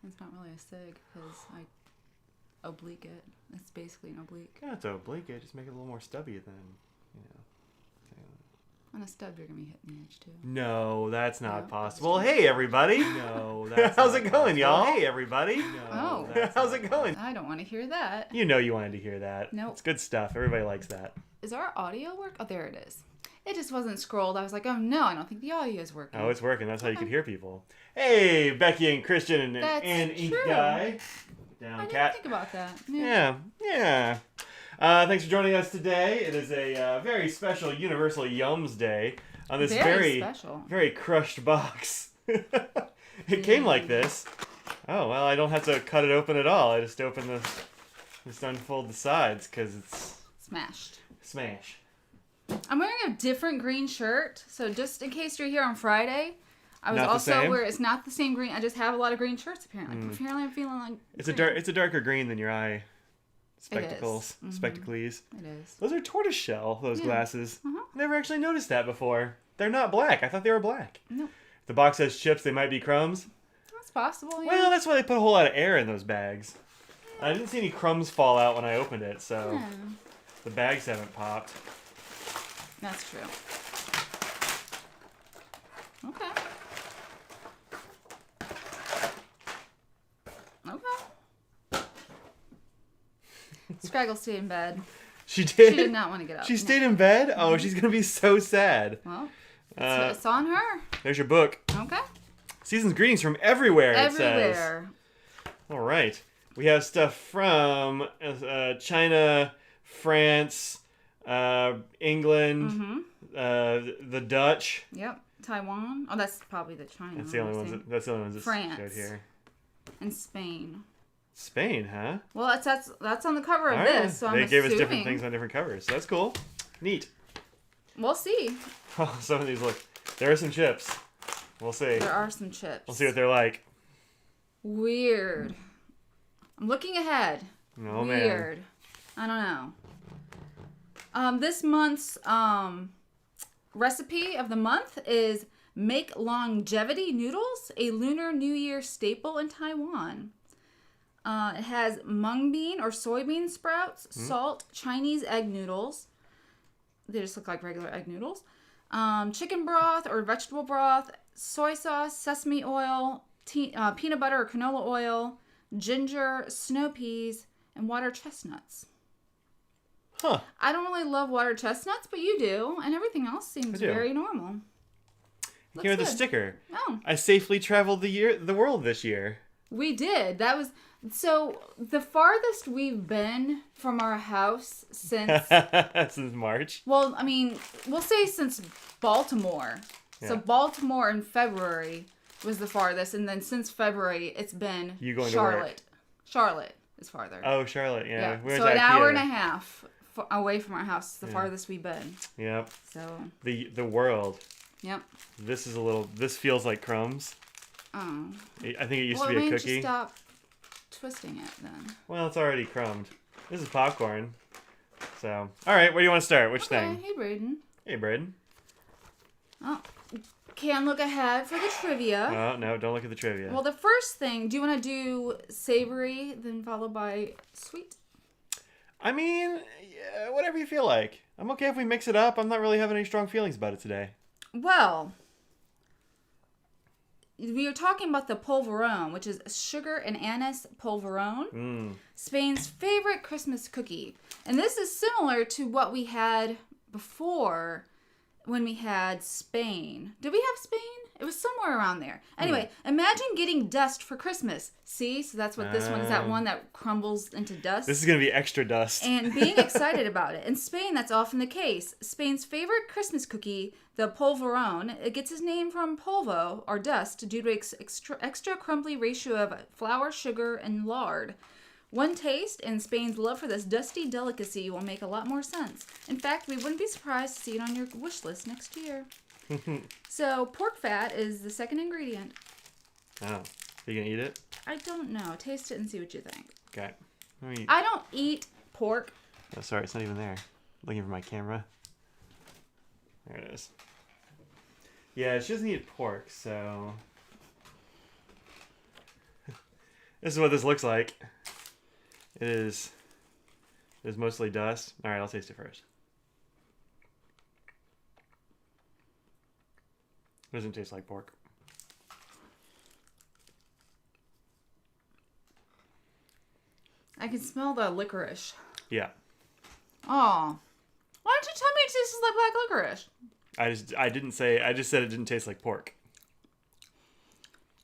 It's not really a sig because I oblique it. It's basically an oblique. Yeah, it's oblique. Just make it a little more stubby than, you know. On a stub, you're going to be hitting the edge, too. No, that's not No, possible. Hey, everybody. No, that's How's not it going, possible. y'all? Hey, everybody. Oh. How's it going? I don't want to hear that. You know you wanted to hear that. Nope. It's good stuff. Everybody likes that. Is our audio work? Oh, there it is. It just wasn't scrolled. I was like, oh, no, I don't think the audio is working. Oh, it's working. That's how you could hear people. Hey, Becky and Christian and Ink true. Guy. Down I cat. didn't think about that. Yeah. Thanks for joining us today. It is a very special Universal Yums Day on this Very special. very crushed box. It came like this. Oh, well, I don't have to cut it open at all. I just unfold the sides because it's Smashed. smash. I'm wearing a different green shirt, so just in case you're here on Friday, I was Not the also same? where it's not the same green. I just have a lot of green shirts apparently. Apparently, I'm feeling like It's green. a darker green than your eye spectacles. It is. Spectacles. It is. Those are tortoiseshell, those Yeah. glasses. Uh-huh. Never actually noticed that before. They're not black. I thought they were black. No, The box has chips. They might be crumbs. that's possible. Yeah. Well, that's why they put a whole lot of air in those bags. I didn't see any crumbs fall out when I opened it, so Yeah, the bags haven't popped. that's true. Okay. Okay. Scraggle stayed in bed. She did? She did not want to get up. She stayed in bed? Oh, she's going to be so sad. Well, Uh, it's on her. there's your book. Okay. Season's greetings from everywhere, it says. Everywhere. All right. We have stuff from China, France, England, Mm-hmm. the Dutch. Yep. Taiwan. Oh, that's probably the China. That's the only ones. That's the only ones that France. showed here. And Spain. Spain, huh? Well, that's on the cover of All right. this, so they I'm gave us assuming. different things on different covers. So that's cool. Neat. We'll see. Oh, some of these look. There are some chips. We'll see. There are some chips. We'll see what they're like. Weird. I'm looking ahead. Oh man. Weird. I don't know. This month's recipe of the month is make longevity noodles, a Lunar New Year staple in Taiwan. It has mung bean or soybean sprouts, salt, Chinese egg noodles. They just look like regular egg noodles. Chicken broth or vegetable broth, soy sauce, sesame oil, peanut butter or canola oil, ginger, snow peas, and water chestnuts. Huh. I don't really love water chestnuts, but you do, and everything else seems do. very normal. Here, the good. sticker. Oh, I safely traveled the world this year. we did. That was so the farthest we've been from our house since. Since March. Well, I mean, we'll say since Baltimore. So Yeah. Baltimore in February was the farthest, and then since February it's been You going to Charlotte. work. Charlotte is farther. Oh, Charlotte. Yeah. yeah. We went So to an hour Ikea. and a half away from our house is the Yeah. farthest we've been. Yep. So, The world. yep. This feels like crumbs. Oh. I think it used Well, to be why a didn't you cookie. stop twisting it then? Well, it's already crumbed. This is popcorn. So, all right, where do you want to start? Which Okay. thing? Hey, Braden. Hey, Braden. Oh. Can look ahead for the trivia. Oh, no, don't look at the trivia. Well, the first thing, do you want to do savory, then followed by sweet? I mean, yeah, whatever you feel like. I'm okay if we mix it up. I'm not really having any strong feelings about it today. Well, we were talking about the polvorón, which is sugar and anise polvorón, Spain's favorite Christmas cookie. And this is similar to what we had before when we had Spain. Did we have Spain? It was somewhere around there. Anyway, imagine getting dust for Christmas. See? So that's what this one is, that one that crumbles into dust. This is going to be extra dust. And being excited about it. In Spain, that's often the case. Spain's favorite Christmas cookie, the polvorón, it gets its name from polvo, or dust, due to its extra crumbly ratio of flour, sugar, and lard. One taste, and Spain's love for this dusty delicacy will make a lot more sense. In fact, we wouldn't be surprised to see it on your wish list next year. So, pork fat is the second ingredient. Oh, are you going to eat it? I don't know. Taste it and see what you think. Okay. Let me... I don't eat pork. Oh, sorry, it's not even there. Looking for my camera. There it is. Yeah, she doesn't eat pork, so... This is what this looks like. It is mostly dust. All right, I'll taste it first. It doesn't taste like pork. I can smell the licorice. Yeah. Oh. Why don't you tell me it tastes like black licorice? I just said it didn't taste like pork.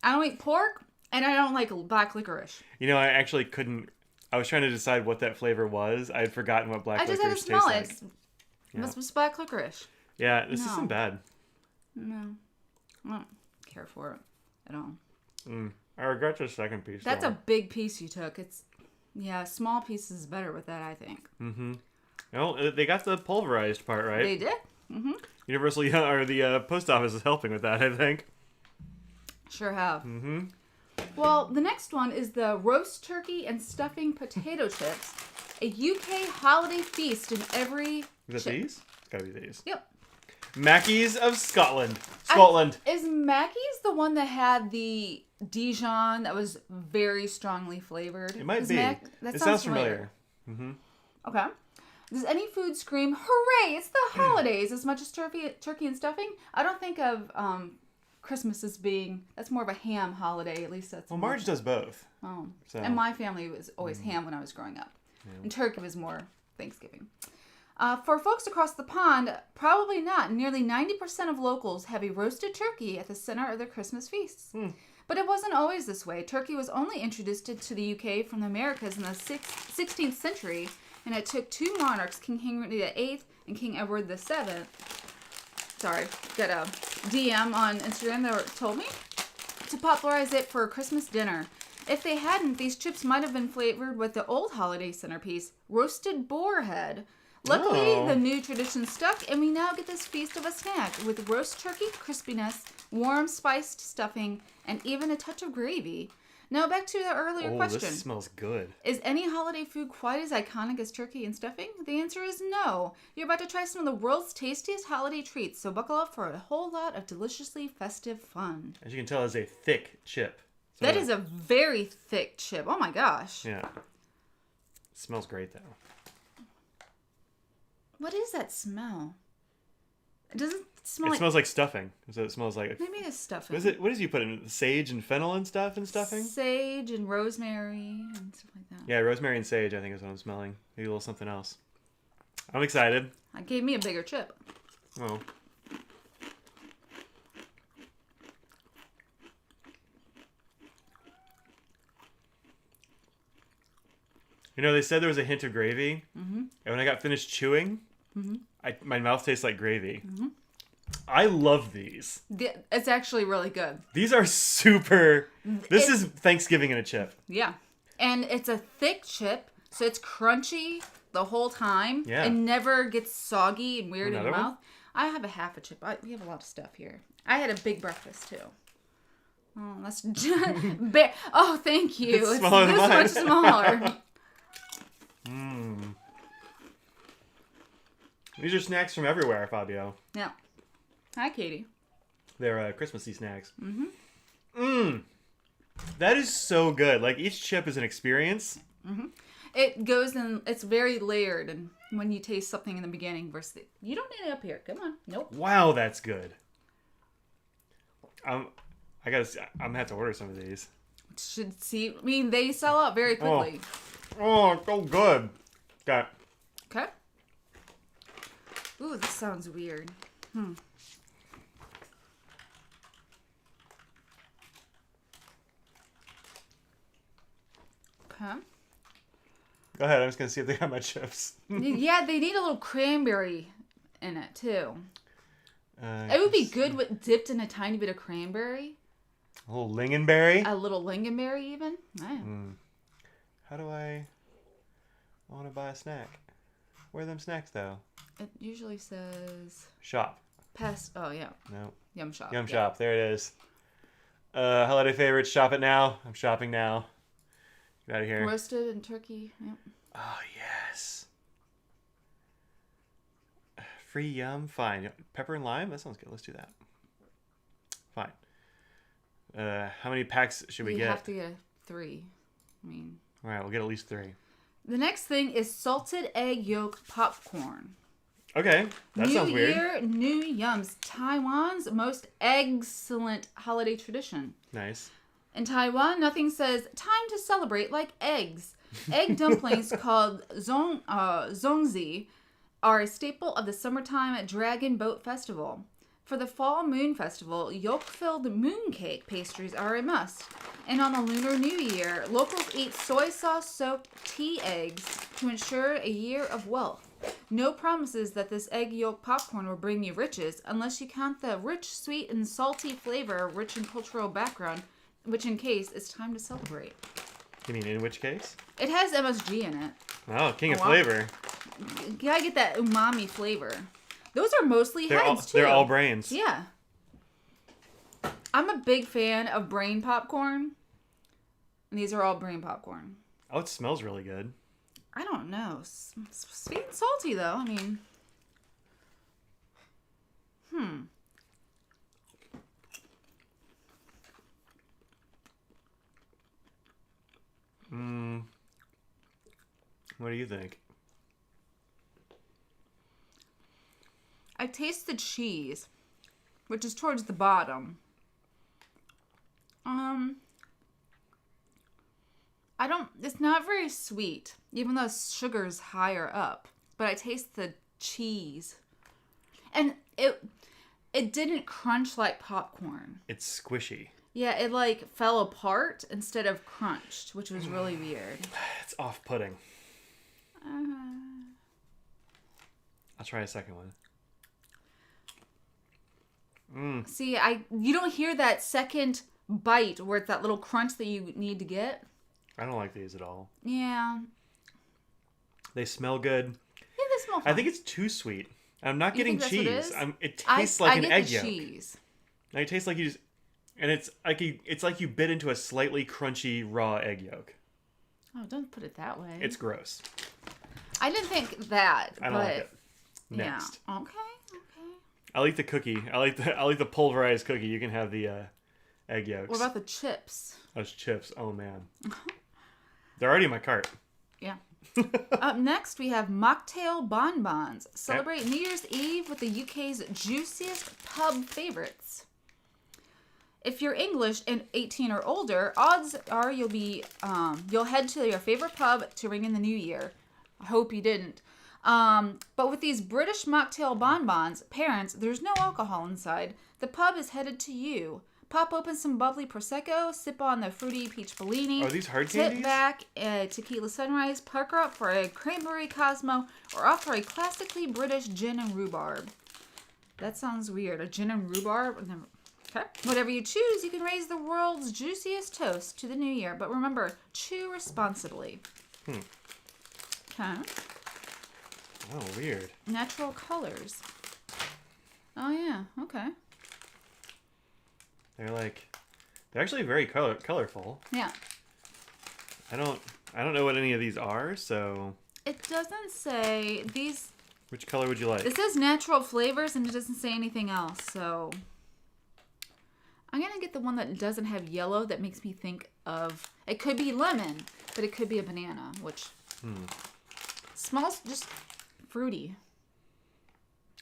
I don't eat pork, and I don't like black licorice. You know, I actually couldn't. I was trying to decide what that flavor was. I had forgotten what black licorice tastes like. I just had to smell it. It must be black licorice. Yeah, this isn't bad. No. I don't care for it at all. I regret the second piece. That's a big piece you took. Yeah, small piece is better with that, I think. Mm-hmm. No, they got the pulverized part right. They did. Mm-hmm. Universal or the post office is helping with that, I think. Sure have. Mm-hmm. Well, the next one is the roast turkey and stuffing potato chips, a UK holiday feast in every. Is it these? It's gotta be these. Yep. Mackey's of Scotland. Is Mackey's the one that had the Dijon that was very strongly flavored? It might be. It sounds familiar. Mm-hmm. Okay. Does any food scream, hooray, it's the holidays, as much as turkey and stuffing? I don't think of Christmas as being, that's more of a ham holiday, at least that's... Well, Marge does both. Oh. So. And my family was always ham when I was growing up. Yeah. And turkey was more Thanksgiving. For folks across the pond, probably not. Nearly 90% of locals have a roasted turkey at the center of their Christmas feasts. But it wasn't always this way. Turkey was only introduced to the UK from the Americas in the 16th century, and it took two monarchs, King Henry VIII and King Edward VII. Sorry, got a DM on Instagram that told me to popularize it for a Christmas dinner. If they hadn't, these chips might have been flavored with the old holiday centerpiece, roasted boar head. Luckily, the new tradition stuck, and we now get this feast of a snack with roast turkey crispiness, warm spiced stuffing, and even a touch of gravy. Now, back to the earlier question. This smells good. Is any holiday food quite as iconic as turkey and stuffing? The answer is no. You're about to try some of the world's tastiest holiday treats, so buckle up for a whole lot of deliciously festive fun. As you can tell, it's a thick chip. So that is a very thick chip. Oh my gosh. Yeah. It smells great, though. What is that smell? It doesn't smell It smells like stuffing. So it smells like... Maybe it's stuffing. What did you put in? Sage and fennel and stuff and stuffing? Sage and rosemary and stuff like that. Yeah, rosemary and sage, I think is what I'm smelling. Maybe a little something else. I'm excited. It gave me a bigger chip. Oh. You know, they said there was a hint of gravy. Mm-hmm. And when I got finished chewing, my mouth tastes like gravy. Mm-hmm. I love these. It's actually really good. These are super... This is Thanksgiving in a chip. Yeah. And it's a thick chip, so it's crunchy the whole time. Yeah. It never gets soggy and weird in your mouth. One? I have a half a chip. We have a lot of stuff here. I had a big breakfast, too. Oh, that's... Oh, thank you. It's smaller than mine. Much smaller. These are snacks from everywhere, Fabio. Yeah. Hi, Katie. They're Christmassy snacks. That is so good. Like, each chip is an experience. It goes in, it's very layered, and when you taste something in the beginning versus you don't need it up here. Come on. Nope. Wow, that's good. I'm gonna have to order some of these. Should see. I mean, they sell out very quickly. Oh, it's so good. Okay. Okay. Ooh, this sounds weird. Okay. Go ahead. I'm just gonna see if they got my chips. Yeah, they need a little cranberry in it too. It would be good with dipped in a tiny bit of cranberry. A little lingonberry. A little lingonberry, even. How do I want to buy a snack? Where are them snacks though? It usually says shop. Oh yeah. No. Yum shop. Yum shop. There it is. Holiday favorites. Shop it now. I'm shopping now. Get out of here. Roasted and turkey. Yep. Oh yes. Free yum. Fine. Pepper and lime. That sounds good. Let's do that. Fine. How many packs should we get? You have to get 3. I mean... All right, we'll get at least 3. The next thing is salted egg yolk popcorn. Okay, that sounds weird. New Year, new yums. Taiwan's most excellent holiday tradition. Nice. In Taiwan, nothing says time to celebrate like eggs. Egg dumplings called zongzi are a staple of the summertime Dragon Boat Festival. For the Fall Moon Festival, yolk-filled mooncake pastries are a must. And on the Lunar New Year, locals eat soy sauce-soaked tea eggs to ensure a year of wealth. No promises that this egg yolk popcorn will bring you riches unless you count the rich, sweet, and salty flavor rich in cultural background, which in case it's time to celebrate. You mean in which case? It has MSG in it. Oh, king of flavor. You gotta get that umami flavor. Those are mostly heads, too. They're all brains. Yeah. I'm a big fan of brain popcorn. And these are all brain popcorn. Oh, it smells really good. I don't know. Sweet and salty, though. I mean... What do you think? I taste the cheese, which is towards the bottom. It's not very sweet, even though sugar's higher up. But I taste the cheese. And it didn't crunch like popcorn. It's squishy. Yeah, it like fell apart instead of crunched, which was really weird. It's off-putting. I'll try a second one. See, you don't hear that second bite where it's that little crunch that you need to get. I don't like these at all. Yeah. They smell good. Yeah, they smell fun. I think it's too sweet. I'm not getting cheese. It tastes I like an get egg the yolk. Cheese. Like, it tastes like you just, and it's like you bit into a slightly crunchy raw egg yolk. Oh, don't put it that way. It's gross. I didn't think that. I don't like it. Next. Yeah. Okay. I like the cookie. I like the pulverized cookie. You can have the egg yolks. What about the chips? Those chips. Oh man. They're already in my cart. Yeah. Up next, we have Mocktail bonbons. Celebrate New Year's Eve with the UK's juiciest pub favorites. If you're English and 18 or older, odds are you'll head to your favorite pub to ring in the new year. I hope you didn't. But with these British mocktail bonbons, parents, there's no alcohol inside. The pub is headed to you. Pop open some bubbly Prosecco, sip on the fruity peach Bellini. Are these hard sit candies? Back, tequila sunrise, pucker up for a cranberry Cosmo, or opt for a classically British gin and rhubarb. That sounds weird. A gin and rhubarb? Okay. Whatever you choose, you can raise the world's juiciest toast to the new year. But remember, chew responsibly. Okay. Oh, weird. Natural colors. Oh, yeah. Okay. They're actually very colorful. Yeah. I don't know what any of these are, so. It doesn't say these. Which color would you like? It says natural flavors and it doesn't say anything else, so. I'm going to get the one that doesn't have yellow that makes me think of. It could be lemon, but it could be a banana, which smells just fruity.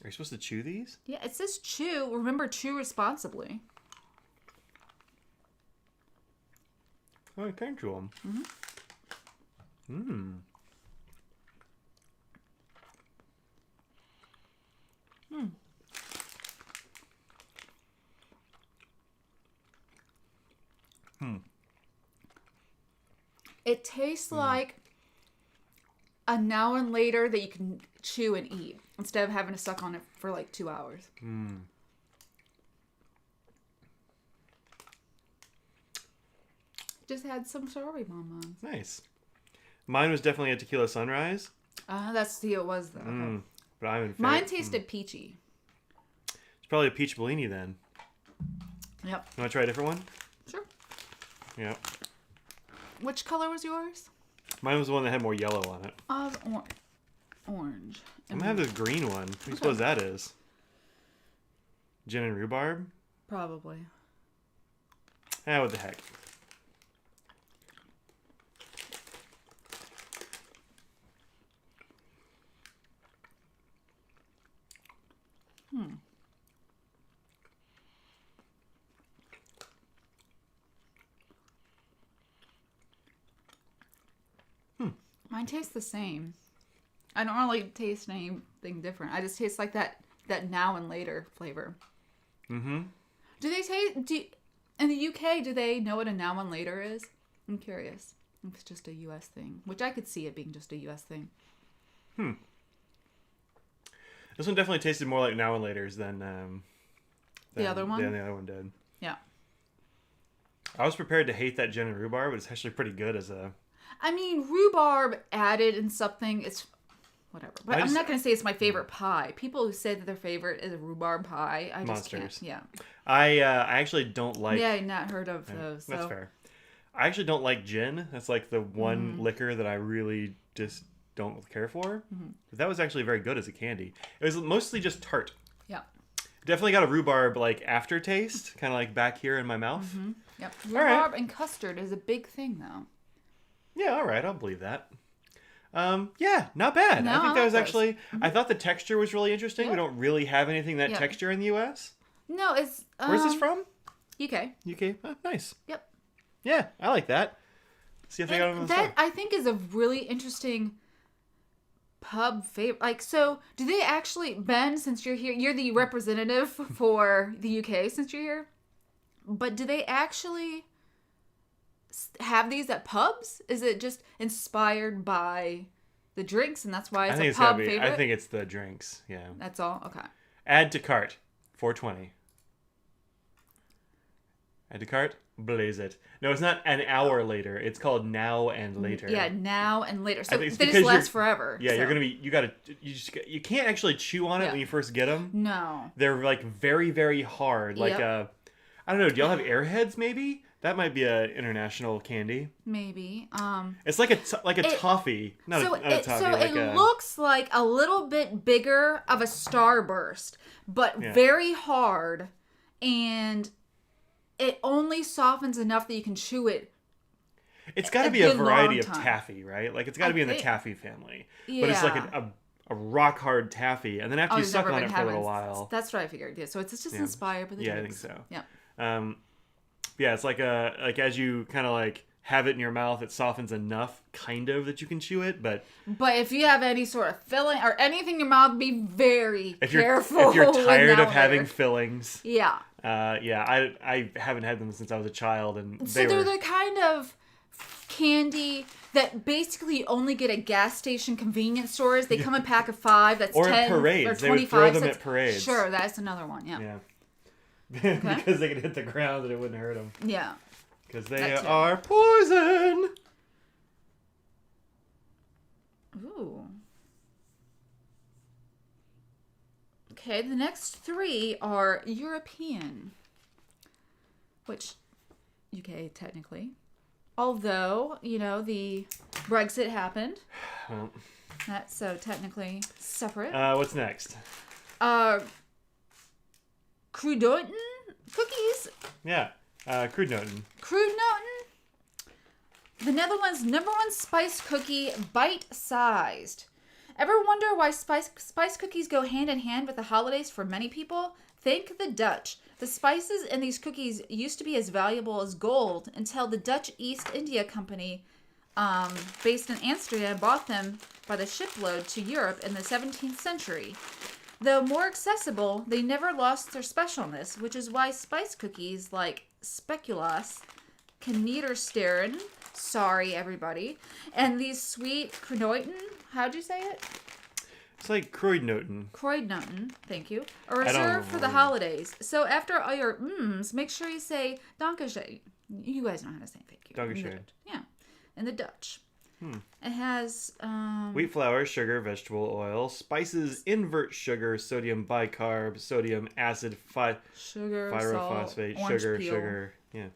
Are you supposed to chew these? Yeah, it says chew. Remember, chew responsibly. Oh, I can chew them. It tastes like a now and later that you can chew and eat instead of having to suck on it for like 2 hours. Just had some strawberry bonbons. Nice. Mine was definitely a tequila sunrise. That's who it was though. But I'm in Mine tasted peachy. It's probably a peach Bellini then. Yep. You want to try a different one? Sure. Yep. Which color was yours? Mine was the one that had more yellow on it. Orange. I'm gonna have this green one. What do you suppose that is? Gin and rhubarb? Probably. What the heck? Mine tastes the same. I don't really taste anything different. I just taste like that now and later flavor. Mm-hmm. Do they taste? In the UK, do they know what a now and later is? I'm curious. If it's just a US thing, which I could see it being just a US thing. This one definitely tasted more like now and later's than the other one. Than the other one did. Yeah. I was prepared to hate that gin and rhubarb, but it's actually pretty good as a. I mean, rhubarb added in something, it's whatever. But I'm not going to say it's my favorite pie. People who say that their favorite is a rhubarb pie, I just can't. Yeah. I actually don't like. Yeah, I've not heard of those. That's fair. I actually don't like gin. That's like the one liquor that I really just don't care for. But that was actually very good as a candy. It was mostly just tart. Yeah. Definitely got a rhubarb like aftertaste, kind of like back here in my mouth. Yep. Rhubarb and custard is a big thing, though. Yeah, all right, I'll believe that. Yeah, not bad. No, I think I that was like actually. I thought the texture was really interesting. Yeah. We don't really have anything that texture in the U.S. No, it's. Where's this from? UK. UK. Oh, nice. Yep. Yeah, I like that. See if they got it on the that store. I think is a really interesting pub favorite. Like, so do they actually, Ben? Since you're here, you're the representative for the UK. Since you're here, but do they actually have these at pubs? Is it just inspired by the drinks, and that's why it's a pub favorite? I think it's the drinks. Yeah. That's all. Okay. Add to cart. $4.20. Add to cart. Blaze it. No, it's not an hour later. It's called now and later. Yeah, now and later. So they because just last forever. Yeah, so. you're gonna be. You can't actually chew on it when you first get them. No. They're like very, very hard. Like I don't know. Do y'all have Airheads? Maybe that might be a international candy. Maybe. It's like a toffee. Not a toffee. So it looks like a little bit bigger of a Starburst, but very hard, and it only softens enough that you can chew it. It's got to be a variety of taffy, right? Like it's got to be in the taffy family. Yeah. But it's like a rock hard taffy, and then after you suck on it for a little while. That's what I figured. Yeah. So it's just inspired by the drinks. I think so. Yeah. Yeah, it's like as you kind of like have it in your mouth, it softens enough, kind of, that you can chew it. But if you have any sort of filling or anything in your mouth, be very careful. If you're tired of having fillings. Yeah. I haven't had them since I was a child, and they're the kind of candy that basically you only get at gas station convenience stores. They come in a pack of 5. That's or 10 parades. or 25 they would throw them cents. at parades. Sure, that's another one. Yeah. Yeah. Because they could hit the ground and it wouldn't hurt them. Yeah. Because they are poison. Ooh. Okay, the next 3 are European, which UK technically. Although, the Brexit happened. Well, that's so technically separate. What's next? Kruidnoten cookies. Yeah, Kruidnoten. Kruidnoten. The Netherlands' #1 spice cookie, bite-sized. Ever wonder why spice cookies go hand in hand with the holidays for many people? Thank the Dutch. The spices in these cookies used to be as valuable as gold until the Dutch East India Company, based in Amsterdam, bought them by the shipload to Europe in the 17th century. Though more accessible, they never lost their specialness, which is why spice cookies like speculoos, knedersteren, sorry everybody, and these sweet Kruidnoten, how'd you say it? It's like Kruidnoten. Kruidnoten, thank you, are reserved for the holidays. So after all your make sure you say Dankeschön. You guys know how to say thank you. Dankeschön. Yeah, in the Dutch. It has wheat flour, sugar, vegetable oil, spices, invert sugar, sodium bicarb, sodium acid, sugar, pyrophosphate, salt, sugar. Yeah.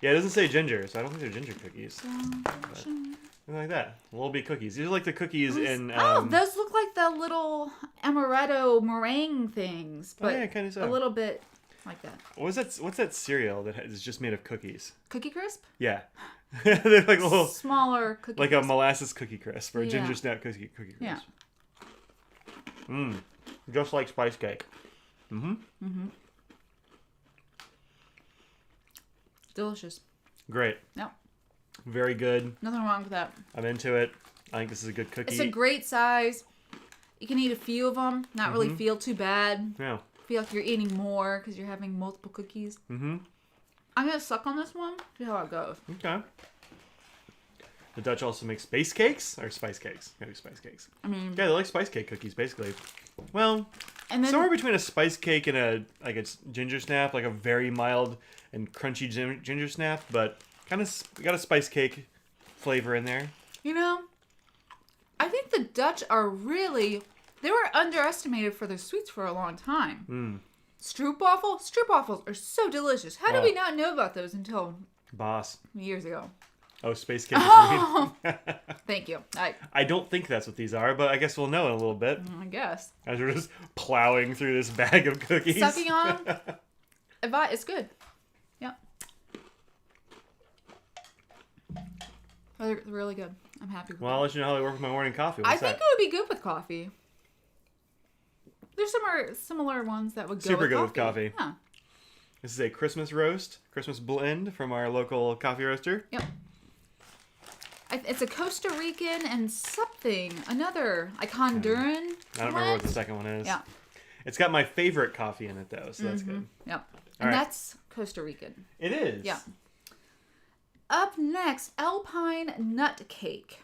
Yeah, it doesn't say ginger, so I don't think they're ginger cookies. Something like that. Little bit cookies. These are like the cookies in. Those look like the little amaretto meringue things, but kind of so. A little bit like that. What's that cereal that is just made of cookies? Cookie Crisp? Yeah. They're like little smaller cookie like crisp. A molasses cookie crisp or a ginger snap cookie crisp. Yeah. Just like spice cake. Delicious. Great. Yep. Very good. Nothing wrong with that. I'm into it. I think this is a good cookie. It's a great size. You can eat a few of them. Not really feel too bad. Yeah. Feel like you're eating more because you're having multiple cookies. I'm going to suck on this one. See how it goes. Okay. The Dutch also make space cakes or spice cakes. Maybe spice cakes. I mean, yeah, they're like spice cake cookies, basically. Well, and then, somewhere between a spice cake and a ginger snap, like a very mild and crunchy ginger snap, but kind of got a spice cake flavor in there. You know, I think the Dutch are they were underestimated for their sweets for a long time. Stroopwafels are so delicious. How did we not know about those until years ago? Oh, space cake. Thank you. I don't think that's what these are, but I guess we'll know in a little bit. I guess. As we're just plowing through this bag of cookies. Sucking on them. It's good. Yeah. They're really good. I'm happy with them. Well, I'll let you know how they work with my morning coffee. I think it would be good with coffee. There's some similar ones that would go super with good coffee. with coffee. Yeah. This is a Christmas blend from our local coffee roaster. Yep. It's a Costa Rican and another Honduran. I don't remember what the second one is. Yeah. It's got my favorite coffee in it, though, so that's good. Yep. And that's Costa Rican. It is. Yeah. Up next, Alpine nut cake.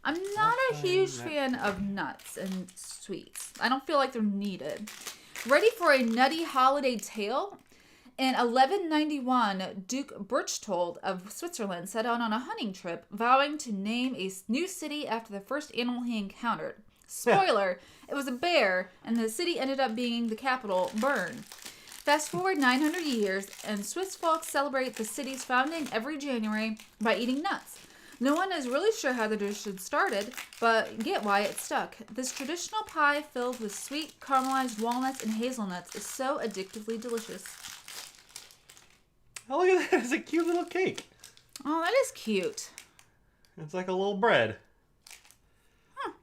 I'm not a huge fan of nuts and sweets. I don't feel like they're needed. Ready for a nutty holiday tale? In 1191, Duke Berchtold of Switzerland set out on a hunting trip, vowing to name a new city after the first animal he encountered. Spoiler, it was a bear, and the city ended up being the capital, Bern. Fast forward 900 years, and Swiss folks celebrate the city's founding every January by eating nuts. No one is really sure how the dish started, but get why it stuck. This traditional pie filled with sweet, caramelized walnuts and hazelnuts is so addictively delicious. Oh, look at that. It's a cute little cake. Oh, that is cute. It's like a little bread. Huh.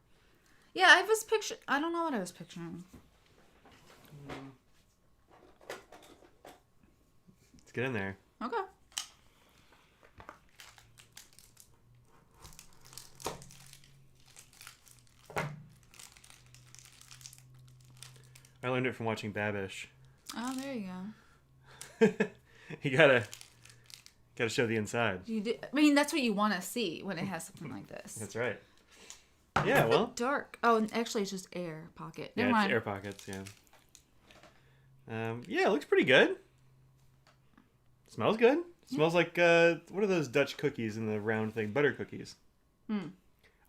Yeah, I don't know what I was picturing. Let's get in there. Okay. I learned it from watching Babish. Oh, there you go. You gotta show the inside. I mean, that's what you want to see when it has something like this. That's right. Yeah, well. Dark. Oh, and actually, it's just air pocket. Yeah, Never mind. it's air pockets. Yeah. Yeah, it looks pretty good. Smells good. Smells like what are those Dutch cookies in the round thing? Butter cookies. I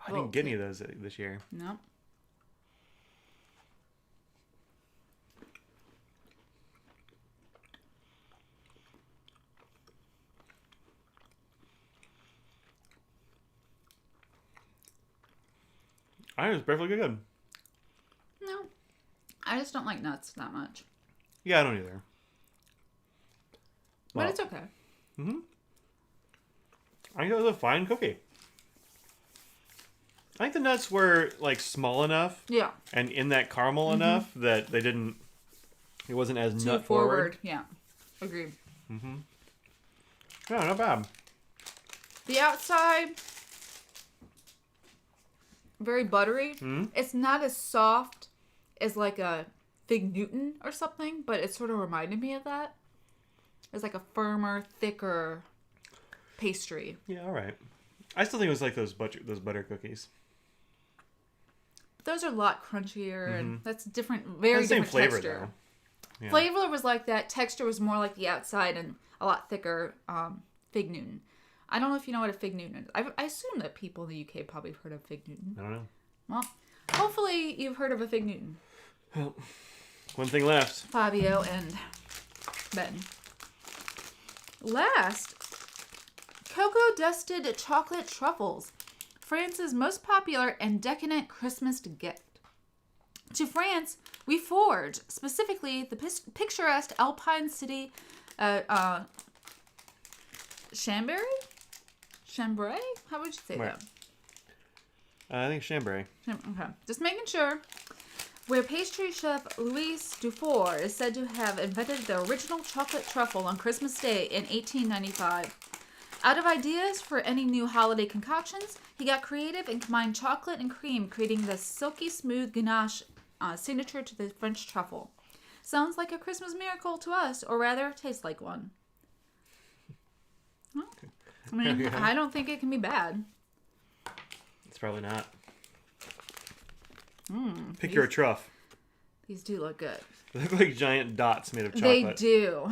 didn't get any of those this year. No. I think it's perfectly good. No. I just don't like nuts that much. Yeah, I don't either. But it's okay. I think it was a fine cookie. I think the nuts were like small enough. Yeah. And in that caramel enough that it wasn't as nut forward. Yeah. Agreed. Yeah, not bad. The outside, very buttery. It's not as soft as like a Fig Newton or something, but it sort of reminded me of that. It's like a firmer, thicker pastry. Yeah, all right. I still think it was like those butter cookies. Those are a lot crunchier, and that's different, very different flavor, texture. Though. Yeah. Flavor was like that. Texture was more like the outside and a lot thicker Fig Newton. I don't know if you know what a Fig Newton is. I assume that people in the UK probably have heard of Fig Newton. I don't know. Well, hopefully you've heard of a Fig Newton. Well, one thing left. Fabio and Ben. Last, cocoa-dusted chocolate truffles, France's most popular and decadent Christmas gift. To France, we forge, specifically the picturesque Alpine city, Chambéry? Chambray? How would you say that? I think Chambray. Okay, just making sure. where pastry chef Louis Dufour is said to have invented the original chocolate truffle on Christmas Day in 1895. Out of ideas for any new holiday concoctions, he got creative and combined chocolate and cream, creating the silky smooth ganache signature to the French truffle. Sounds like a Christmas miracle to us, or rather, tastes like one. Well, I mean, yeah. I don't think it can be bad. It's probably not. Pick your truff. These do look good. They look like giant dots made of chocolate. They do.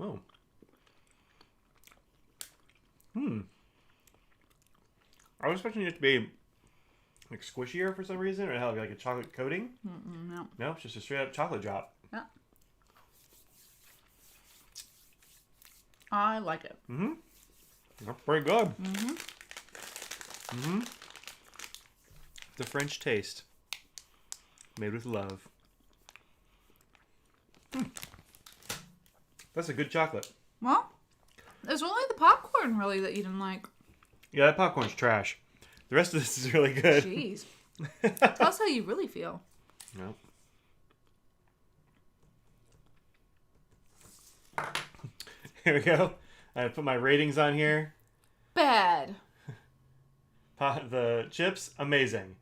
Oh. I was expecting it to be like squishier for some reason, or have like a chocolate coating. No. No, it's just a straight up chocolate drop. Yeah. I like it. That's pretty good. The French taste. Made with love. That's a good chocolate. Well, there's only the popcorn really that you didn't like. Yeah, that popcorn's trash. The rest of this is really good. Jeez. Tell us how you really feel. No. Here we go. I put my ratings on here. Bad. The chips, amazing.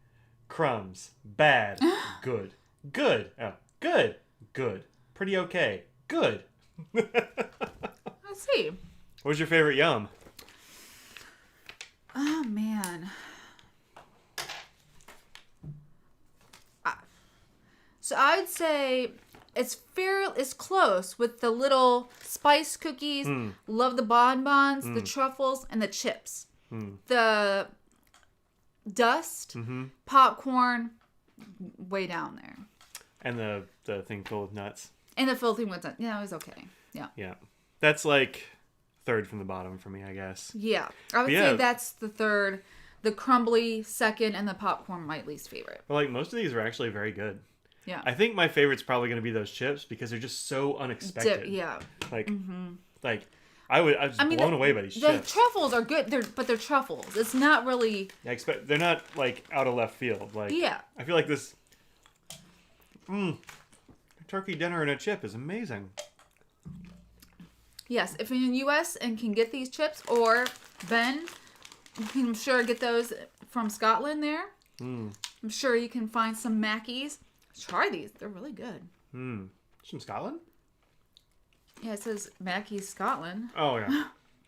Crumbs, bad. Good. Good. Oh, good. Good. Pretty okay. Good. Let's see. What's your favorite yum? Oh, man. So I'd say it's close with the little spice cookies. Love the bonbons, the truffles, and the chips. The dust, popcorn, way down there. And the thing filled with nuts. And the filthy ones. Yeah, it was okay. Yeah. Yeah. That's like third from the bottom for me, I guess. Yeah. I would say that's the third. The crumbly second, and the popcorn my least favorite. But like most of these are actually very good. Yeah. I think my favorite's probably going to be those chips because they're just so unexpected. Yeah. Like, I was blown away by these chips. The truffles are good, but they're truffles. It's not really. They're not like out of left field. Like, yeah. I feel like this. Turkey dinner and a chip is amazing. Yes, if you're in the U.S. and can get these chips, or Ben, you can, I'm sure, get those from Scotland there. I'm sure you can find some Mackies. Try these. They're really good. It's from Scotland? Yeah, it says Mackey's Scotland. Oh, yeah.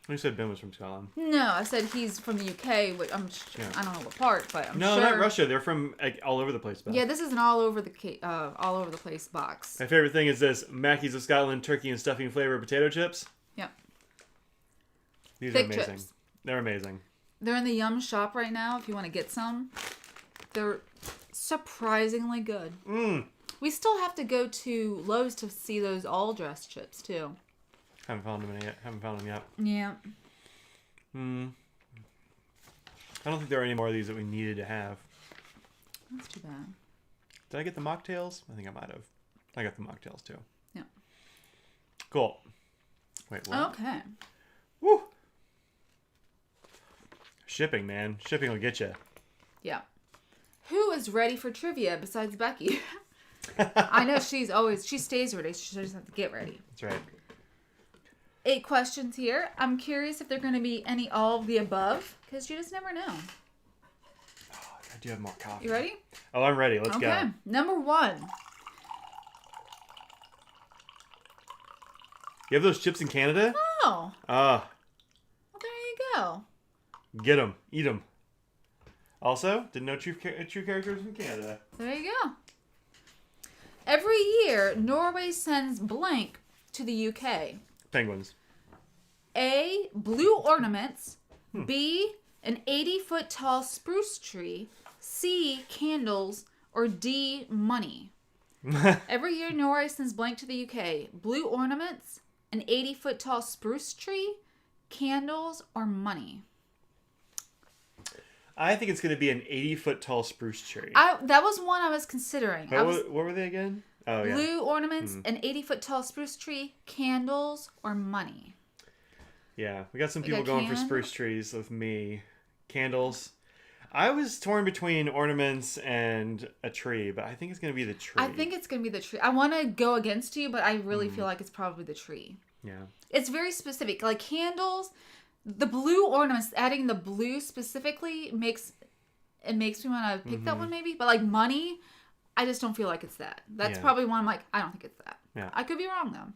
You said Ben was from Scotland. No, I said he's from the UK. Which I don't know what part, but I'm sure. No, not Russia. They're from like all over the place. Ben. Yeah, this is an all over the place box. My favorite thing is this: Mackey's of Scotland turkey and stuffing flavored potato chips. Yeah. These Thick are amazing. chips. They're amazing. They're in the Yum shop right now. If you want to get some, they're surprisingly good. We still have to go to Lowe's to see those all dressed chips too. Haven't found them yet. Yeah. I don't think there are any more of these that we needed to have. That's too bad. Did I get the mocktails? I think I might have. I got the mocktails too. Yeah. Cool. Wait, what? Okay. Woo! Shipping, man. Shipping will get you. Yeah. Who is ready for trivia besides Becky? I know she stays ready. She doesn't have to get ready. That's right. 8 questions here. I'm curious if they're going to be any all of the above, because you just never know. Oh, I do have more coffee. You ready? Oh, I'm ready. Let's go. Number 1. You have those chips in Canada? Oh. Well, there you go. Get them. Eat them. Also, didn't know true characters from Canada. There you go. Every year, Norway sends blank to the UK. Penguins. A, blue ornaments. B, an 80-foot tall spruce tree. C, candles. Or D, money. Every year, Norway sends blank to the UK. Blue ornaments, an 80-foot tall spruce tree, candles, or money. I think it's going to be an 80-foot tall spruce tree. That was one I was considering. What were they again? Oh, yeah. Blue ornaments, an 80-foot tall spruce tree, candles, or money. Yeah, we got some We people got going for spruce trees with me. Candles. I was torn between ornaments and a tree, but I think it's going to be the tree. I think it's going to be the tree. I want to go against you, but I really feel like it's probably the tree. Yeah. It's very specific. Like candles, the blue ornaments, adding the blue specifically makes me want to pick that one maybe. But like money, I just don't feel like it's that. That's probably one I'm like, I don't think it's that. Yeah. I could be wrong though.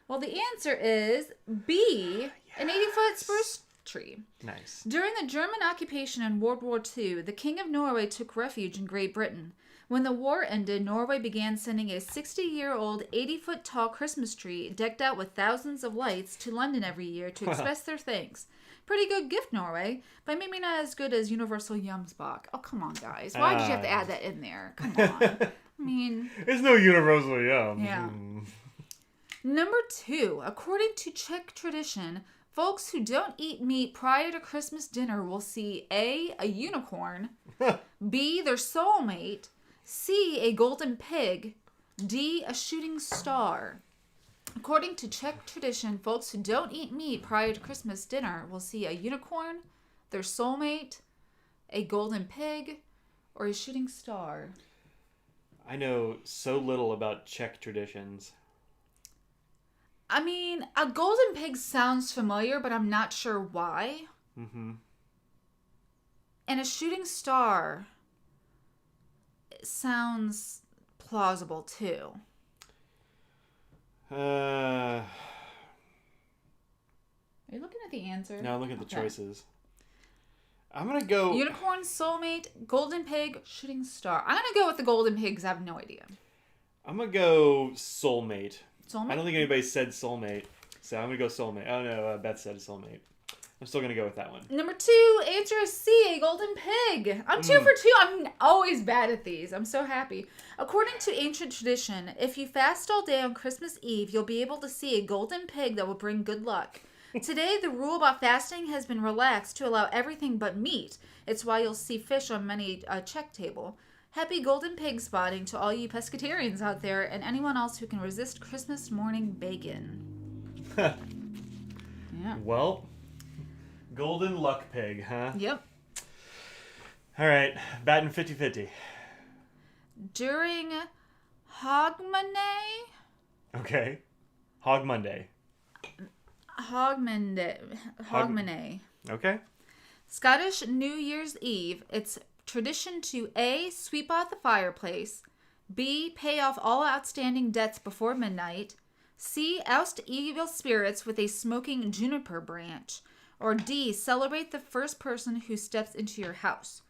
Well, the answer is B, an 80-foot spruce tree. Nice. During the German occupation in World War II, the King of Norway took refuge in Great Britain. When the war ended, Norway began sending a 60-year-old, 80-foot tall Christmas tree decked out with thousands of lights to London every year to express their thanks. Pretty good gift, Norway, but maybe not as good as Universal Yumsbach. Oh, come on, guys. Why did you have to add that in there? Come on. I mean... There's no Universal Yum. Yeah. Number 2. According to Czech tradition, folks who don't eat meat prior to Christmas dinner will see A, a unicorn, B, their soulmate, C, a golden pig, D, a shooting star. According to Czech tradition, folks who don't eat meat prior to Christmas dinner will see a unicorn, their soulmate, a golden pig, or a shooting star. I know so little about Czech traditions. I mean, a golden pig sounds familiar, but I'm not sure why. Mm-hmm. And a shooting star sounds plausible, too. Are you looking at the answer? No, I'm looking at the choices. I'm going to go... Unicorn, soulmate, golden pig, shooting star. I'm going to go with the golden pig because I have no idea. I'm going to go soulmate. Soulmate? I don't think anybody said soulmate, so I'm going to go soulmate. Oh, no, Beth said soulmate. I'm still going to go with that one. Number 2, answer is C, a golden pig. I'm 2 for 2. I'm always bad at these. I'm so happy. According to ancient tradition, if you fast all day on Christmas Eve, you'll be able to see a golden pig that will bring good luck. Today, the rule about fasting has been relaxed to allow everything but meat. It's why you'll see fish on many Czech table. Happy golden pig spotting to all you pescatarians out there and anyone else who can resist Christmas morning bacon. Yeah. Well, golden luck pig, huh? Yep. All right, batting 50-50. During Hogmanay? Okay. Hog Monday. Hogmanay. Okay. Scottish New Year's Eve, it's tradition to A, sweep out the fireplace, B, pay off all outstanding debts before midnight, C, oust evil spirits with a smoking juniper branch, or D, celebrate the first person who steps into your house.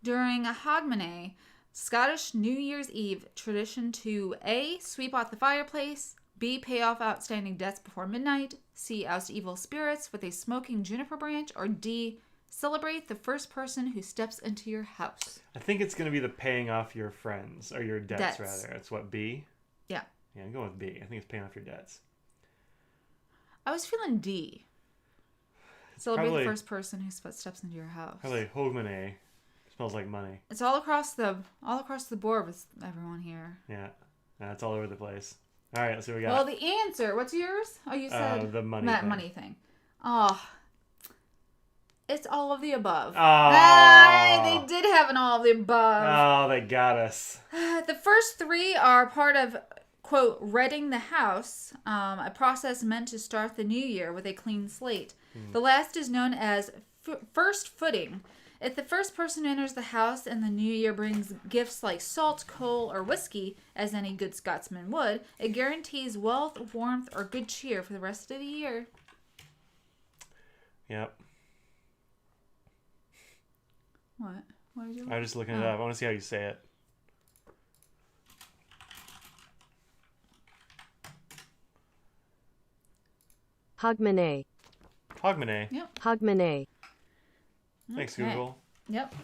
During a Hogmanay, Scottish New Year's Eve, tradition to A, sweep out the fireplace, B, pay off outstanding debts before midnight, C, oust evil spirits with a smoking juniper branch, or D, celebrate the first person who steps into your house. I think it's going to be the paying off your friends, or your debts. Rather. That's what, B? Yeah. Yeah, I'm going with B. I think it's paying off your debts. I was feeling D. Celebrate the first person who steps into your house. Probably Hogmanay. Smells like money. It's all across the board with everyone here. Yeah. It's all over the place. All right, let's see what we got. Well, the answer, what's yours? Oh, you said the money that thing. money thing. Oh, it's all of the above. Oh. They did have an all of the above. Oh, they got us. The first 3 are part of, quote, redding the house, a process meant to start the new year with a clean slate. The last is known as first footing. If the first person enters the house and the new year brings gifts like salt, coal, or whiskey, as any good Scotsman would, it guarantees wealth, warmth, or good cheer for the rest of the year. Yep. What? What did you look? I'm just looking it up. I want to see how you say it. Hogmanay. Hogmanay. Yep. Hogmanay. Thanks, Okay. Google. Yep.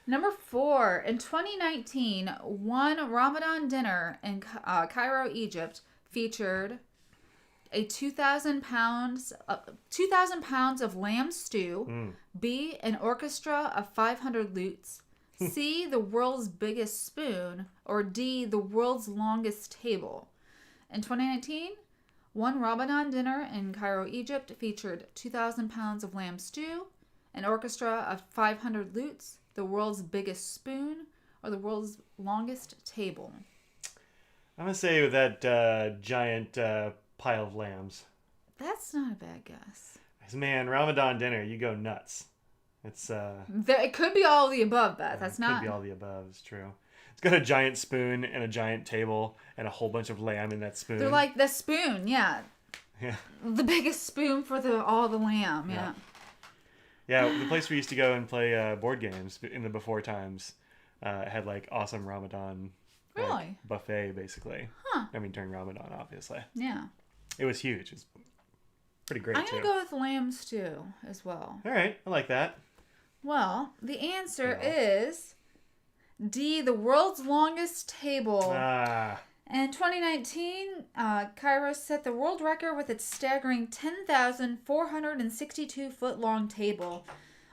Number 4. In 2019, one Ramadan dinner in Cairo, Egypt, featured a 2,000 pounds of lamb stew, B, an orchestra of 500 lutes, C, the world's biggest spoon, or D, the world's longest table. In 2019, One Ramadan dinner in Cairo, Egypt featured 2,000 pounds of lamb stew, an orchestra of 500 lutes, the world's biggest spoon, or the world's longest table. I'm going to say that giant pile of lambs. That's not a bad guess. Man, Ramadan dinner, you go nuts. It's It could be all of the above, Beth. That's not. Could be all the above. It's true. It's got a giant spoon and a giant table and a whole bunch of lamb in that spoon. They're like the spoon, yeah. Yeah. The biggest spoon for all the lamb, yeah. Yeah, the place we used to go and play board games in the before times had like awesome Ramadan Really? buffet, basically. Huh. I mean, during Ramadan, obviously. Yeah. It was huge. It was pretty great, I'm going to go with lamb stew as well. All right. I like that. Well, the answer is D, the world's longest table. In 2019, Cairo set the world record with its staggering 10,462-foot-long table,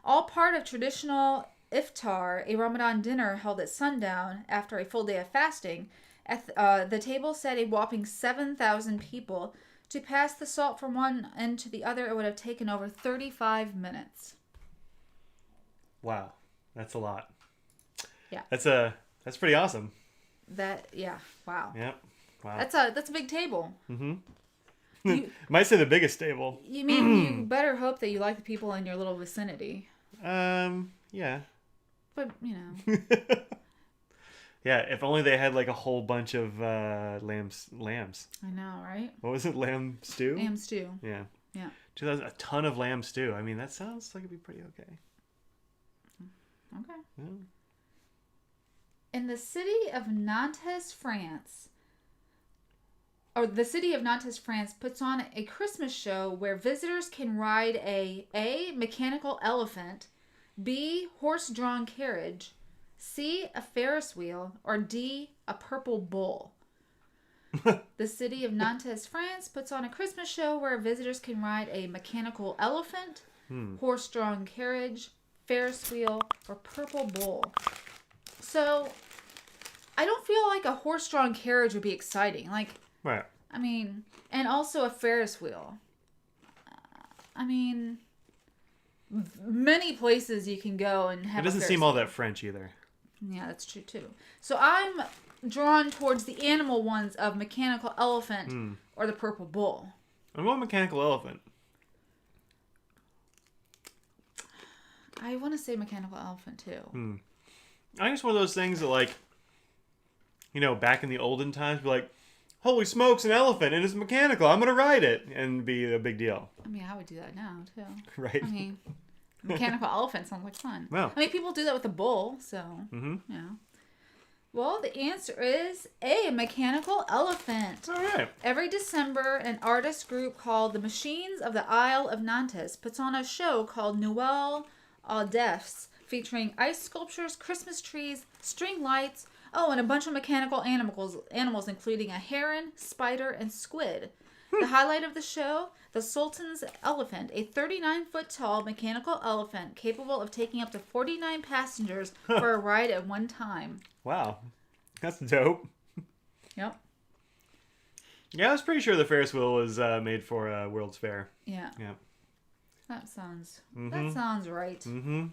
all part of traditional iftar, a Ramadan dinner held at sundown after a full day of fasting. The table set a whopping 7,000 people. To pass the salt from one end to the other, it would have taken over 35 minutes. Wow, that's a lot. Yeah. That's pretty awesome. Wow. Yep. Wow. That's a big table. Mm-hmm. Might say the biggest table. You mean you better hope that you like the people in your little vicinity. Yeah. But know. Yeah, if only they had like a whole bunch of lambs. I know, right? What was it? Lamb stew? Lamb stew. Yeah. Yeah. 2,000, a ton of lamb stew. I mean, that sounds like it'd be pretty okay. Okay. Yeah. In the city of Nantes, France, puts on a Christmas show where visitors can ride a mechanical elephant, B, horse-drawn carriage, C, a Ferris wheel, or D, a purple bull. The city of Nantes, France puts on a Christmas show where visitors can ride a mechanical elephant, horse-drawn carriage, Ferris wheel, or purple bull. So, I don't feel like a horse-drawn carriage would be exciting. Like, right. I mean, and also a Ferris wheel. I mean, many places you can go and have. It doesn't seem all that French either. Yeah, that's true too. So I'm drawn towards the animal ones of mechanical elephant or the purple bull. I'm going mechanical elephant. I want to say mechanical elephant too. I think it's one of those things that, like, back in the olden times, be like, holy smokes, an elephant, and it's mechanical. I'm going to ride it, and be a big deal. I mean, I would do that now too. Right. I mean, mechanical elephant sounds like fun. Well. I mean, people do that with a bull, so, Well, the answer is A, mechanical elephant. All right. Every December, an artist group called the Machines of the Isle of Nantes puts on a show called Noël aux Defs, featuring ice sculptures, Christmas trees, string lights, and a bunch of mechanical animals including a heron, spider, and squid. The highlight of the show, the Sultan's Elephant, a 39-foot-tall mechanical elephant capable of taking up to 49 passengers for a ride at one time. Wow. That's dope. Yep. Yeah, I was pretty sure the Ferris wheel was made for World's Fair. Yeah. Yeah. That sounds right. Mm-hmm.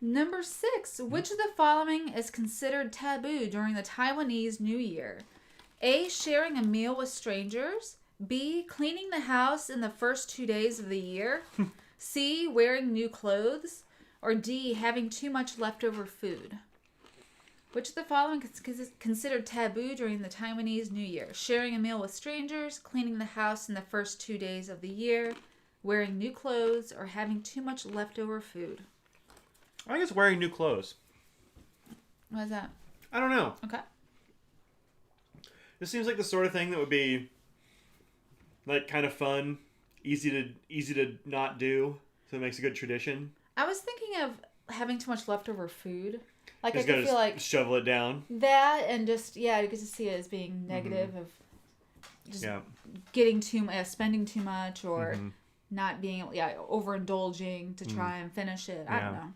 Number 6. Which of the following is considered taboo during the Taiwanese New Year? A, sharing a meal with strangers. B, cleaning the house in the first 2 days of the year. C, wearing new clothes. Or D, having too much leftover food. Which of the following is considered taboo during the Taiwanese New Year? Sharing a meal with strangers, cleaning the house in the first 2 days of the year, wearing new clothes, or having too much leftover food. I think it's wearing new clothes. What is that? I don't know. Okay. This seems like the sort of thing that would be like kind of fun, easy to not do, so it makes a good tradition. I was thinking of having too much leftover food. Like, Just I could gotta feel like shovel it down. that, and just I get to see it as being negative of just getting spending too much, or not being overindulging to try and finish it. I don't know.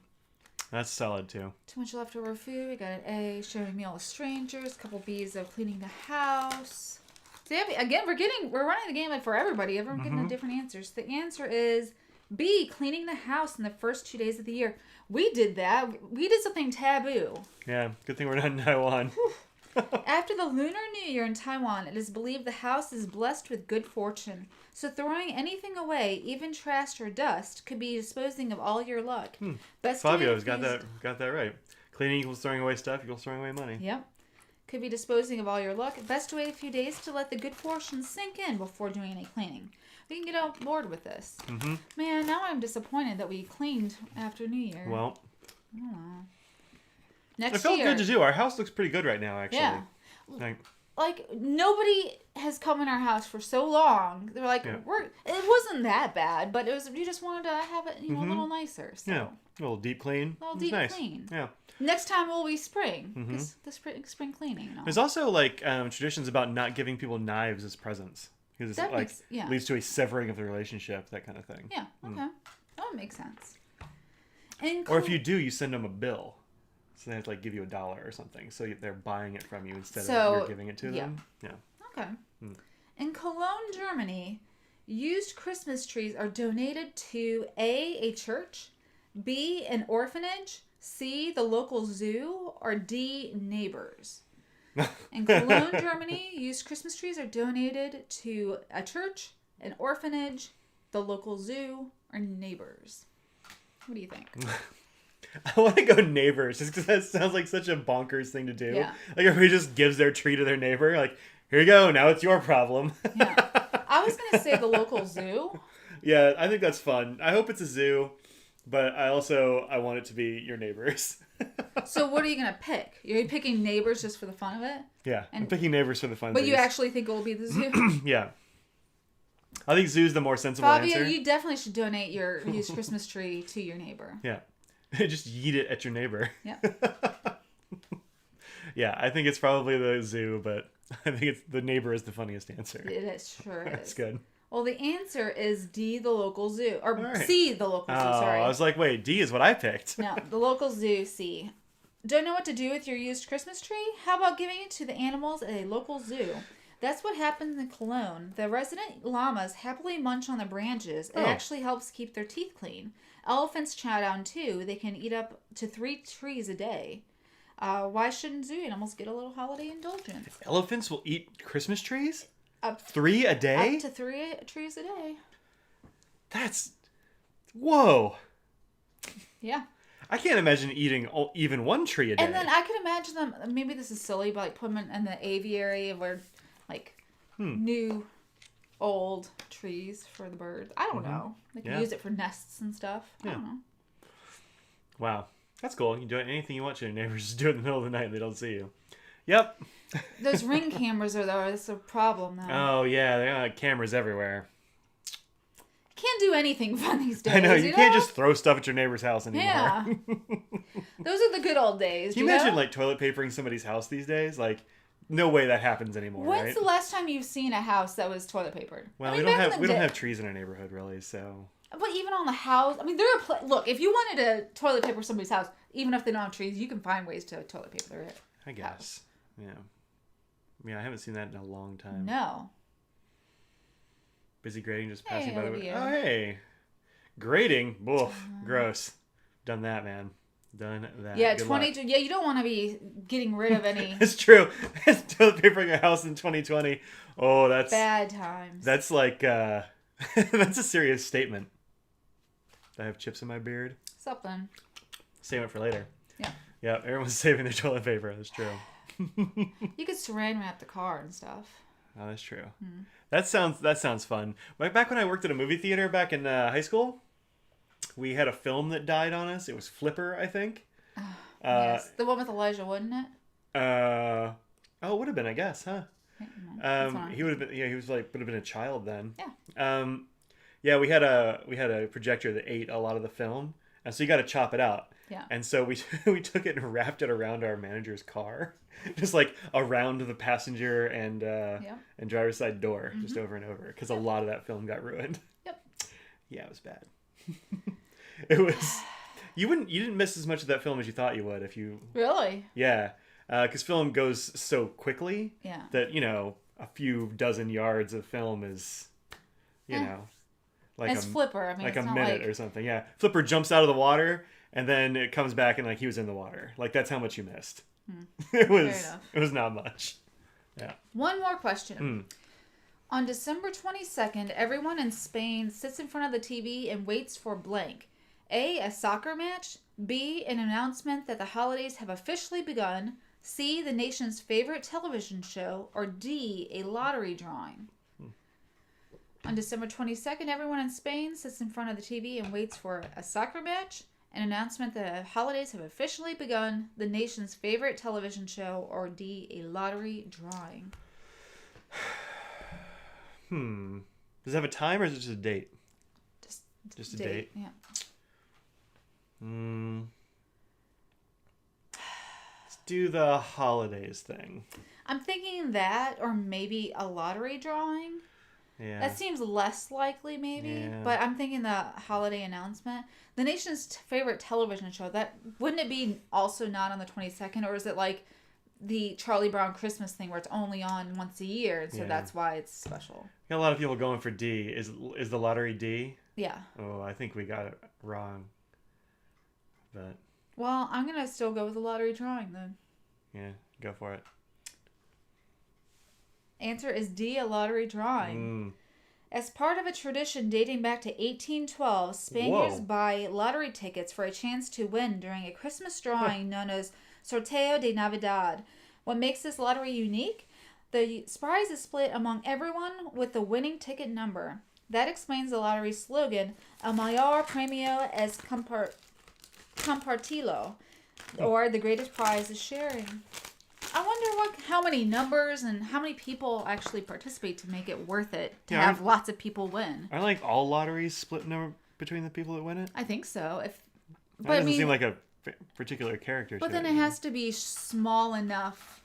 That's solid too. Too much leftover food. We got an A, sharing a meal with strangers. A couple B's of cleaning the house. So yeah, again, we're running the gamut for everybody. Everyone's getting the different answers. The answer is B, cleaning the house in the first 2 days of the year. We did that. We did something taboo. Yeah, good thing we're not in Taiwan. After the Lunar New Year in Taiwan, it is believed the house is blessed with good fortune. So throwing anything away, even trash or dust, could be disposing of all your luck. Best way Fabio's to got that right. Cleaning equals throwing away stuff equals throwing away money. Yep. Could be disposing of all your luck. Best to wait a few days to let the good fortune sink in before doing any cleaning. We can get on board with this. Mm-hmm. Man, now I'm disappointed that we cleaned after New Year. Well, I don't know. Next it felt year, good to do. Our house looks pretty good right now, actually. Yeah. Like nobody has come in our house for so long. They're like, Yeah. it wasn't that bad, but it was. We just wanted to have it, a little nicer. So. Yeah, a little deep clean. A little It's deep nice. clean. Yeah. Next time will be spring. Because the spring cleaning. There's also like traditions about not giving people knives as presents because That it's makes- leads to a severing of the relationship, that kind of thing. Yeah. Okay. That would make sense. And Or if you do, you send them a bill. So they have to give you $1 or something. So they're buying it from you instead of you're giving it to them. Yeah. Okay. In Cologne, Germany, used Christmas trees are donated to A, church, B, an orphanage, C, the local zoo, or D, neighbors. In Cologne, Germany, used Christmas trees are donated to a church, an orphanage, the local zoo, or neighbors. What do you think? I want to go neighbors just because that sounds like such a bonkers thing to do. Yeah. Like everybody just gives their tree to their neighbor. Like, here you go. Now it's your problem. Yeah. I was going to say the local zoo. Yeah, I think that's fun. I hope it's a zoo, but I want it to be your neighbors. So what are you going to pick? Are you picking neighbors just for the fun of it? Yeah, I'm picking neighbors for the fun. But you actually think it will be the zoo? Yeah. I think zoo's the more sensible Fabio, answer. you definitely should donate your used Christmas tree to your neighbor. Yeah. Just yeet it at your neighbor. Yeah. Yeah, I think it's probably the zoo, but I think the neighbor is the funniest answer. It is, sure is. That's good. Well, the answer is D, the local zoo. Or right. C, the local zoo, sorry. I was like, wait, D is what I picked. No, the local zoo, C. Don't know what to do with your used Christmas tree? How about giving it to the animals at a local zoo? That's what happens in Cologne. The resident llamas happily munch on the branches. It actually helps keep their teeth clean. Elephants chow down too. They can eat up to 3 trees a day. Why shouldn't zoo animals get a little holiday indulgence? Elephants will eat Christmas trees? Up 3 a day? Up to 3 trees a day. That's... Whoa. Yeah. I can't imagine eating even 1 tree a day. And then I could imagine them, maybe this is silly, but put them in the aviary where, new, old trees for the birds. I don't know. They can use it for nests and stuff. I don't know. Wow. That's cool. You can do anything you want to your neighbors. Just do it in the middle of the night and they don't see you. Yep. Those Ring cameras are there. That's a problem, though. Oh, yeah. They got cameras everywhere. Can't do anything fun these days. I know. You can't just throw stuff at your neighbor's house anymore. Yeah. Those are the good old days. Can you imagine, toilet papering somebody's house these days? No way that happens anymore, When's right? the last time you've seen a house that was toilet papered? Well, I mean, we don't have trees in our neighborhood, really, so... But even on the house, I mean, look, if you wanted to toilet paper somebody's house, even if they don't have trees, you can find ways to toilet paper their house. I guess. Yeah. Yeah, I haven't seen that in a long time. No. Busy grading, just passing by the way. Olivia. Oh, hey. Grading? Oof. Gross. Done that, man. Done that. Yeah, Good luck. Yeah, you don't want to be getting rid of any It's true. Toilet papering a house in 2020. Oh, that's... bad times. That's like... that's a serious statement. I have chips in my beard. Something. Save it for later. Yeah. Yeah, everyone's saving their toilet paper. That's true. You could saran wrap the car and stuff. Oh, that's true. That sounds fun. Back when I worked at a movie theater back in high school, we had a film that died on us. It was Flipper, I think. Yes. The one with Elijah, wasn't it? Oh, it would have been, I guess, huh? He would have been. Yeah, would have been a child then. Yeah. Yeah, we had a projector that ate a lot of the film, and so you got to chop it out. Yeah. And so we took it and wrapped it around our manager's car, just around the passenger and driver's side door, just over and over, because a lot of that film got ruined. Yep. Yeah, it was bad. It was. You didn't miss as much of that film as you thought you would if you. Really? Yeah, because film goes so quickly. Yeah. That a few dozen yards of film is, you know, like it's Flipper. I mean, like it's a not minute or something. Yeah, Flipper jumps out of the water and then it comes back and like he was in the water. Like that's how much you missed. It was not much. Yeah. One more question. On December 22nd, everyone in Spain sits in front of the TV and waits for blank. A soccer match. B, an announcement that the holidays have officially begun. C, the nation's favorite television show. Or D, a lottery drawing. On December 22nd, everyone in Spain sits in front of the TV and waits for a soccer match, an announcement that the holidays have officially begun, the nation's favorite television show, or D, a lottery drawing. Does it have a time or is it just a date? Just a date? Yeah. Let's do the holidays thing. I'm thinking that, or maybe a lottery drawing. Yeah. That seems less likely, maybe. Yeah. But I'm thinking the holiday announcement. The nation's favorite television show. That wouldn't it be also not on the 22nd, or is it like the Charlie Brown Christmas thing where it's only on once a year, and so that's why it's special? Got a lot of people going for D. Is the lottery D? Yeah. Oh, I think we got it wrong. But well, I'm gonna still go with the lottery drawing then. Yeah, go for it. Answer is D, a lottery drawing. As part of a tradition dating back to 1812, Spaniards buy lottery tickets for a chance to win during a Christmas drawing known as Sorteo de Navidad. What makes this lottery unique? The prize is split among everyone with the winning ticket number. That explains the lottery's slogan, El mayor premio es compartilo, or the greatest prize is sharing. I wonder how many numbers and how many people actually participate to make it worth it to have lots of people win. Are like all lotteries split number between the people that win it? I think so. That doesn't seem like a particular character. But then it has to be small enough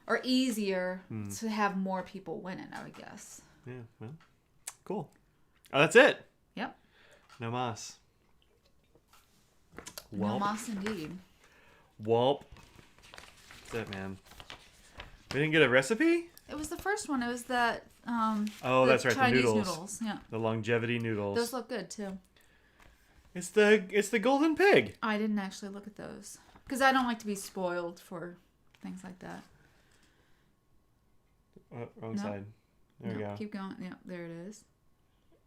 or easier to have more people win it, I would guess. Yeah, well, cool. Oh, that's it. Yep. No mas. No mas indeed. Welp. That's it, man. We didn't get a recipe? It was the first one. It was that that's right, Chinese the noodles. Yeah. The longevity noodles. Those look good too. It's the golden pig. I didn't actually look at those because I don't like to be spoiled for things like that. Wrong side. There we go. Keep going. Yeah, there it is.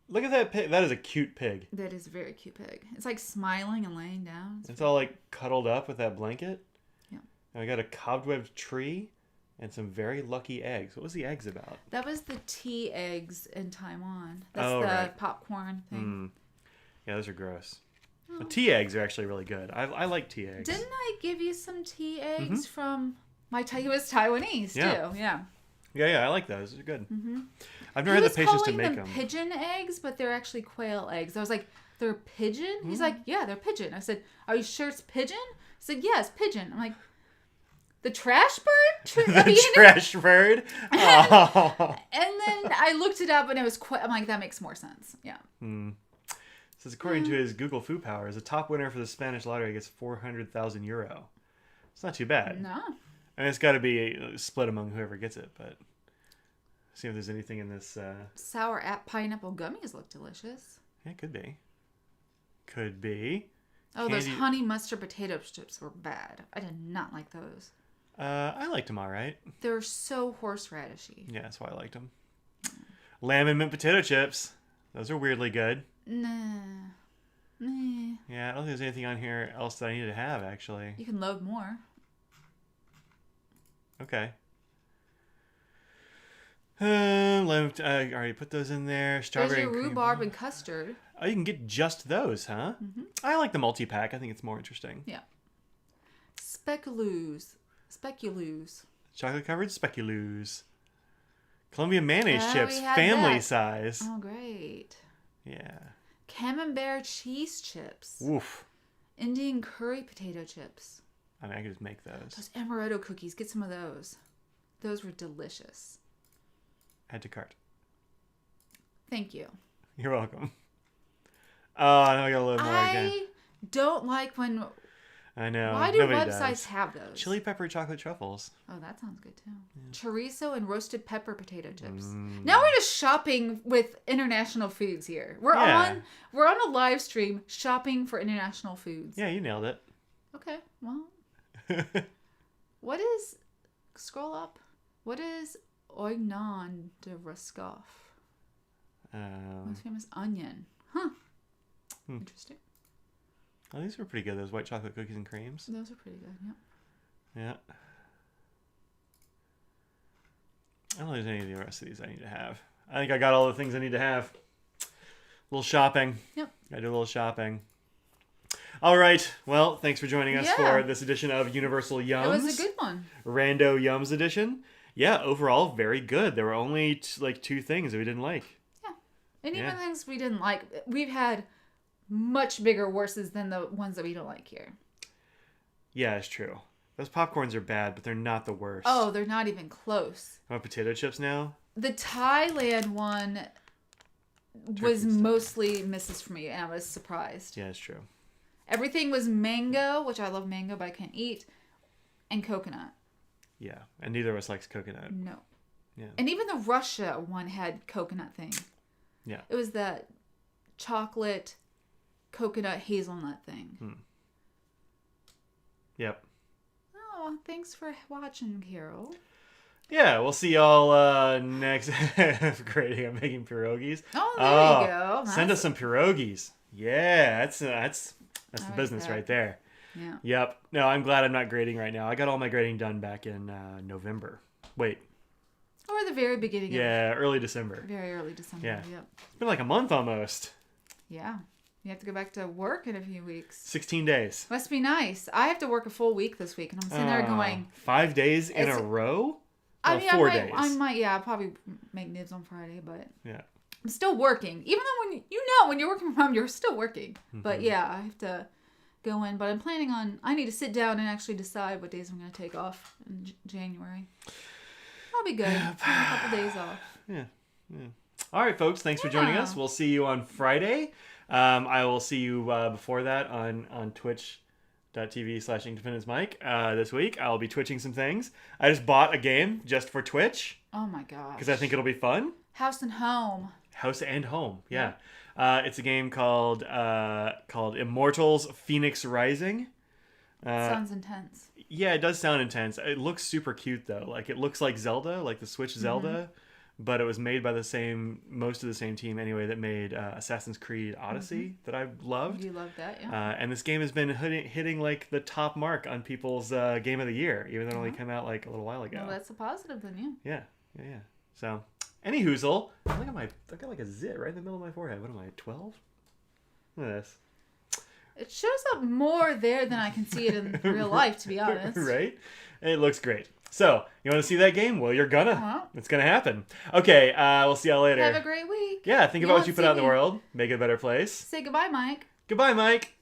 Look at that pig. That is a cute pig. That is a very cute pig. It's like smiling and laying down. It's all like cuddled up with that blanket. Yeah. And we got a cobwebbed tree and some very lucky eggs. What was the eggs about? That was the tea eggs in Taiwan. That's the popcorn thing. Yeah, those are gross. Oh. Well, tea eggs are actually really good. I like tea eggs. Didn't I give you some tea eggs from my he was Taiwanese too? Yeah. Yeah, I like those. They're good. I've never had the patience to make them. Pigeon eggs, but they're actually quail eggs. I was like, they're pigeon? He's like, yeah, they're pigeon. I said, are you sure it's pigeon? He said, yeah, it's pigeon. I'm like, the trash bird? The trash bird? Oh. And then I looked it up and it was I'm like, that makes more sense. Yeah. Says according to his Google Food Powers, the top winner for the Spanish lottery gets 400,000 euro. It's not too bad. No. And it's got to be split among whoever gets it, but see if there's anything in this. Sour pineapple gummies look delicious. Yeah, could be. Could be. Oh, those honey mustard potato chips were bad. I did not like those. I liked them all right. They're so horseradishy. Yeah, that's why I liked them. Lamb and mint potato chips. Those are weirdly good. Nah. Yeah, I don't think there's anything on here else that I need to have, actually. You can load more. Okay. I already put those in there. Strawberry There's your rhubarb and custard. Oh, you can get just those, huh? I like the multi-pack. I think it's more interesting. Yeah. Speculoos. Chocolate-covered speculoos. Columbia mayonnaise chips, family size. Oh, great. Yeah. Camembert cheese chips. Woof. Indian curry potato chips. I mean, I could just make those. Those amaretto cookies. Get some of those. Those were delicious. Add to cart. Thank you. You're welcome. Oh, now I got a little more again. I don't like when I know. Why do Nobody websites does. have those? Chili pepper chocolate truffles. Oh, that sounds good too. Yeah. Chorizo and roasted pepper potato chips. Now we're just shopping with international foods here. We're on a live stream shopping for international foods. Yeah, you nailed it. Okay, well. Scroll up. What is oignon de Roscoff? Most famous onion. Huh. Interesting. Oh, these were pretty good. Those white chocolate cookies and creams. Those are pretty good. Yeah. Yeah. I don't know if there's any of the rest of these I need to have. I think I got all the things I need to have. A little shopping. Yep. I do a little shopping. All right. Well, thanks for joining us for this edition of Universal Yums. It was a good one. Rando Yums edition. Yeah, overall, very good. There were only like 2 things that we didn't like. Yeah. And even things we didn't like, we've had much bigger worses than the ones that we don't like here. Yeah, it's true. Those popcorns are bad, but they're not the worst. Oh, they're not even close. I want potato chips now. The Thailand one was mostly misses for me, and I was surprised. Yeah, it's true. Everything was mango, which I love mango, but I can't eat, and coconut. Yeah, and neither of us likes coconut. No. Yeah. And even the Russia one had coconut thing. Yeah. It was that chocolate coconut hazelnut thing. Yep. Oh, thanks for watching, Carol. Yeah, we'll see y'all next. Great, I'm making pierogies. Oh, there you go. Send us some pierogies. Yeah, that's the like business that. right there. Yeah. Yep. No, I'm glad I'm not grading right now. I got all my grading done back in November. Wait. Or the very beginning Yeah, early December. Very early December. Yeah. Yep. It's been like a month almost. Yeah. You have to go back to work in a few weeks. 16 days. Must be nice. I have to work a full week this week, and I'm sitting there going... 5 days in a row? I mean, 4 days. I might, I'll probably make nibs on Friday, but... Yeah. I'm still working. Even though when you're working from home, you're still working. Mm-hmm. But yeah, I have to go in. But I'm planning on... I need to sit down and actually decide what days I'm going to take off in January. I'll be good. A couple days off. Yeah. All right, folks. Thanks for joining us. We'll see you on Friday. I will see you before that on twitch.tv/InkDependenceMike. This week, I'll be twitching some things. I just bought a game just for Twitch. Oh my gosh. Because I think it'll be fun. House and Home. House and Home, yeah. It's a game called Immortals Phoenix Rising. Sounds intense. Yeah, it does sound intense. It looks super cute though. Like it looks like Zelda, like the Switch Zelda, but it was made by most of the same team anyway that made Assassin's Creed Odyssey that I loved. You loved that, yeah. And this game has been hitting like the top mark on people's Game of the Year, even though it only came out like a little while ago. Well, that's a positive then, yeah. Yeah. So, any hoozle, I got like a zit right in the middle of my forehead. What am I, 12? Look at this. It shows up more there than I can see it in real life, to be honest. Right? It looks great. So, you want to see that game? Well, you're gonna. It's gonna happen. Okay, we'll see y'all later. Have a great week. Yeah, think about what you put out in the world. Make it a better place. Say goodbye, Mike. Goodbye, Mike.